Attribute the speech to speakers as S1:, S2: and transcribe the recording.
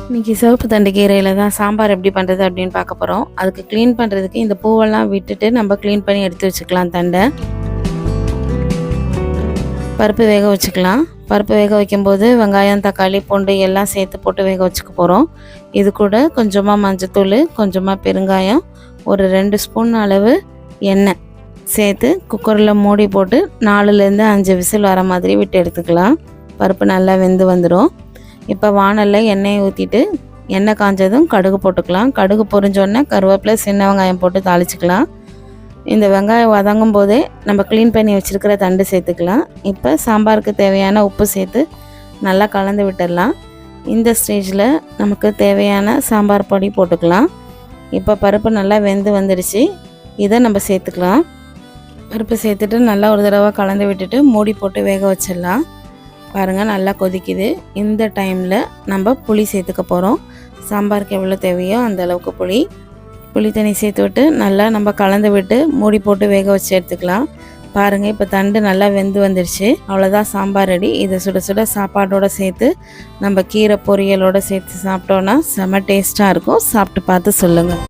S1: இன்றைக்கி சிவப்பு தண்டு கீரையில் தான் சாம்பார் எப்படி பண்ணுறது அப்படின்னு பார்க்க போகிறோம். அதுக்கு க்ளீன் பண்ணுறதுக்கு இந்த பூவெல்லாம் விட்டுட்டு நம்ம க்ளீன் பண்ணி எடுத்து வச்சுக்கலாம். தண்டை பருப்பு வேக வச்சுக்கலாம். பருப்பு வேக வைக்கும்போது வெங்காயம், தக்காளி, பூண்டு எல்லாம் சேர்த்து போட்டு வேக வச்சுக்க போகிறோம். இது கூட கொஞ்சமாக மஞ்சத்தூள், கொஞ்சமாக பெருங்காயம், ஒரு 2 ஸ்பூன் அளவு எண்ணெய் சேர்த்து குக்கரில் மூடி போட்டு 4லேருந்து 5 விசில் வர மாதிரி விட்டு எடுத்துக்கலாம். பருப்பு நல்லா வெந்து வந்துடும். இப்போ வாணலில் எண்ணெயை ஊற்றிட்டு எண்ணெய் காஞ்சதும் கடுகு போட்டுக்கலாம். கடுகு பொரிஞ்சோடனே கருவேப்பிலை, சின்ன வெங்காயம் போட்டு தாளிச்சிக்கலாம். இந்த வெங்காயம் வதங்கும் போதே நம்ம க்ளீன் பண்ணி வச்சுருக்கிற தண்டு சேர்த்துக்கலாம். இப்போ சாம்பாருக்கு தேவையான உப்பு சேர்த்து நல்லா கலந்து விட்டுடலாம். இந்த ஸ்டேஜில் நமக்கு தேவையான சாம்பார் பொடி போட்டுக்கலாம். இப்போ பருப்பு நல்லா வெந்து வந்துடுச்சு. இதை நம்ம சேர்த்துக்கலாம். பருப்பு சேர்த்துட்டு நல்லா ஒரு தடவை கலந்து விட்டுட்டு மூடி போட்டு வேக வச்சிடலாம். பாருங்கள், நல்லா கொதிக்குது. இந்த டைமில் நம்ம புளி சேர்த்துக்க போகிறோம். சாம்பாருக்கு எவ்வளோ தேவையோ அந்த அளவுக்கு புளி தண்ணி சேர்த்து விட்டு நல்லா நம்ம கலந்து விட்டு மூடி போட்டு வேக வச்சு எடுத்துக்கலாம். பாருங்கள், இப்போ தண்டு நல்லா வெந்து வந்துடுச்சு. அவ்வளோதான், சாம்பார் ரெடி. இதை சுட சுட சாப்பாடோடு சேர்த்து நம்ம கீரை பொரியலோடு சேர்த்து சாப்பிட்டோன்னா செம்ம டேஸ்ட்டாக இருக்கும். சாப்பிட்டு பார்த்து சொல்லுங்கள்.